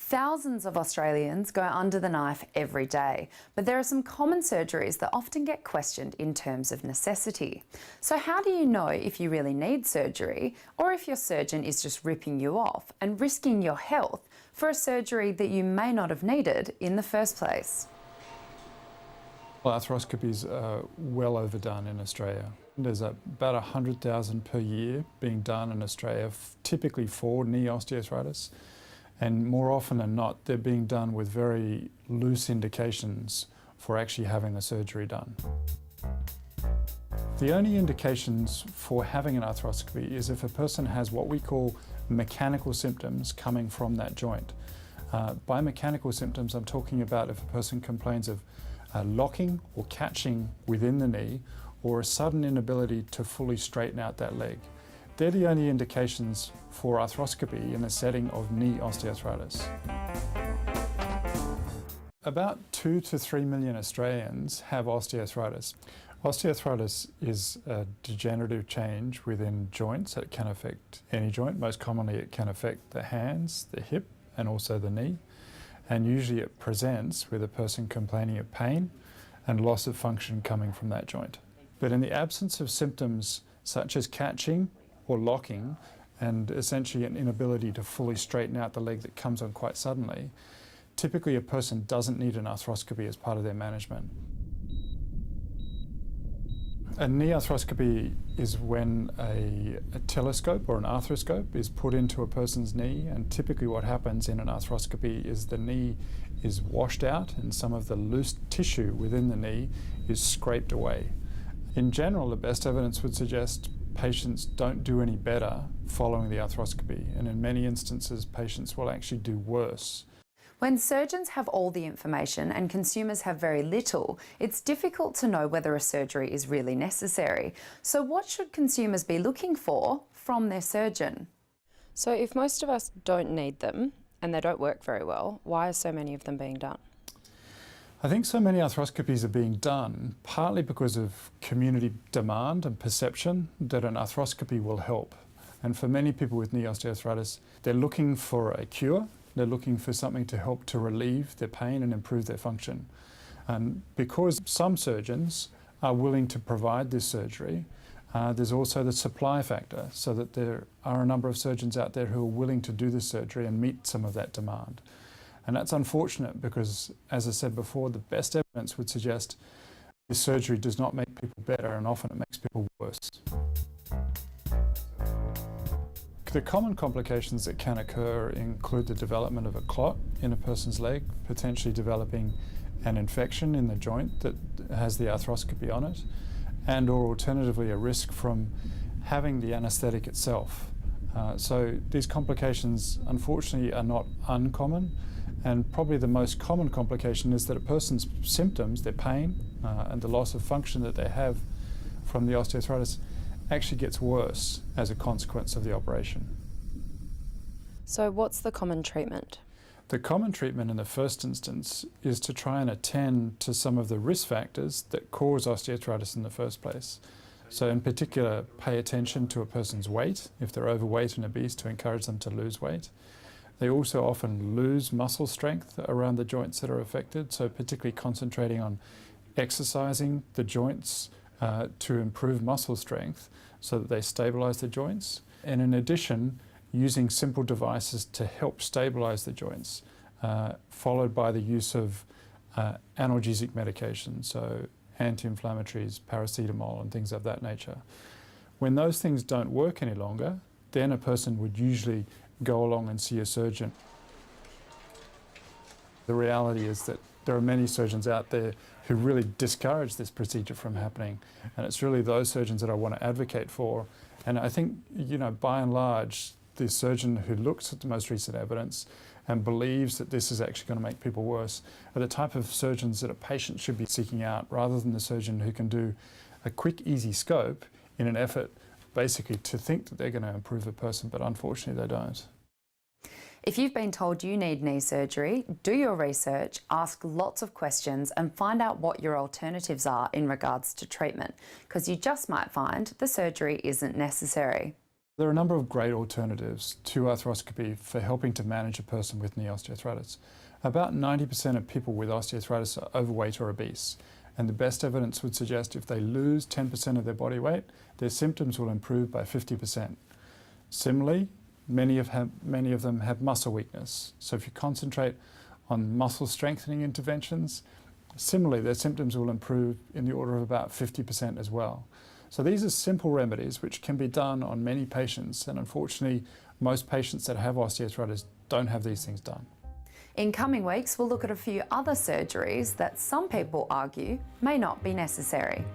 Thousands of Australians go under the knife every day, but there are some common surgeries that often get questioned in terms of necessity. So how do you know if you really need surgery or if your surgeon is just ripping you off and risking your health for a surgery that you may not have needed in the first place? Well, arthroscopies are well overdone in Australia. There's about 100,000 per year being done in Australia, typically for knee osteoarthritis. And more often than not, they're being done with very loose indications for actually having the surgery done. The only indications for having an arthroscopy is if a person has what we call mechanical symptoms coming from that joint. By mechanical symptoms, I'm talking about if a person complains of locking or catching within the knee or a sudden inability to fully straighten out that leg. They're the only indications for arthroscopy in the setting of knee osteoarthritis. About 2 to 3 million Australians have osteoarthritis. Osteoarthritis is a degenerative change within joints. It can affect any joint. Most commonly it can affect the hands, the hip, and also the knee. And usually it presents with a person complaining of pain and loss of function coming from that joint. But in the absence of symptoms such as catching or locking, and essentially an inability to fully straighten out the leg that comes on quite suddenly, typically a person doesn't need an arthroscopy as part of their management. A knee arthroscopy is when a telescope or an arthroscope is put into a person's knee, and typically what happens in an arthroscopy is the knee is washed out and some of the loose tissue within the knee is scraped away. In general, the best evidence would suggest patients don't do any better following the arthroscopy, and in many instances patients will actually do worse. When surgeons have all the information and consumers have very little, it's difficult to know whether a surgery is really necessary. So what should consumers be looking for from their surgeon? So if most of us don't need them and they don't work very well, why are so many of them being done? I think so many arthroscopies are being done partly because of community demand and perception that an arthroscopy will help. And for many people with knee osteoarthritis, they're looking for a cure. They're looking for something to help to relieve their pain and improve their function. And because some surgeons are willing to provide this surgery, there's also the supply factor, so that there are a number of surgeons out there who are willing to do this surgery and meet some of that demand. And that's unfortunate because, as I said before, the best evidence would suggest this surgery does not make people better, and often it makes people worse. The common complications that can occur include the development of a clot in a person's leg, potentially developing an infection in the joint that has the arthroscopy on it, and or alternatively a risk from having the anaesthetic itself. So these complications unfortunately are not uncommon, and probably the most common complication is that a person's symptoms, their pain and the loss of function that they have from the osteoarthritis, actually gets worse as a consequence of the operation. So what's the common treatment? The common treatment in the first instance is to try and attend to some of the risk factors that cause osteoarthritis in the first place. So in particular, pay attention to a person's weight, if they're overweight and obese, to encourage them to lose weight. They also often lose muscle strength around the joints that are affected, so particularly concentrating on exercising the joints to improve muscle strength so that they stabilize the joints. And in addition, using simple devices to help stabilize the joints, followed by the use of analgesic medication, so anti-inflammatories, paracetamol and things of that nature. When those things don't work any longer, then a person would usually go along and see a surgeon. The reality is that there are many surgeons out there who really discourage this procedure from happening, and it's really those surgeons that I want to advocate for. And I think, by and large, the surgeon who looks at the most recent evidence and believes that this is actually going to make people worse are the type of surgeons that a patient should be seeking out, rather than the surgeon who can do a quick, easy scope in an effort basically to think that they're going to improve a person, but unfortunately they don't. If you've been told you need knee surgery, do your research, ask lots of questions and find out what your alternatives are in regards to treatment, because you just might find the surgery isn't necessary. There are a number of great alternatives to arthroscopy for helping to manage a person with knee osteoarthritis. About 90% of people with osteoarthritis are overweight or obese, and the best evidence would suggest if they lose 10% of their body weight, their symptoms will improve by 50%. Similarly, many of them have muscle weakness, so if you concentrate on muscle strengthening interventions, similarly their symptoms will improve in the order of about 50% as well. So these are simple remedies which can be done on many patients, and unfortunately most patients that have osteoarthritis don't have these things done. In coming weeks, we'll look at a few other surgeries that some people argue may not be necessary.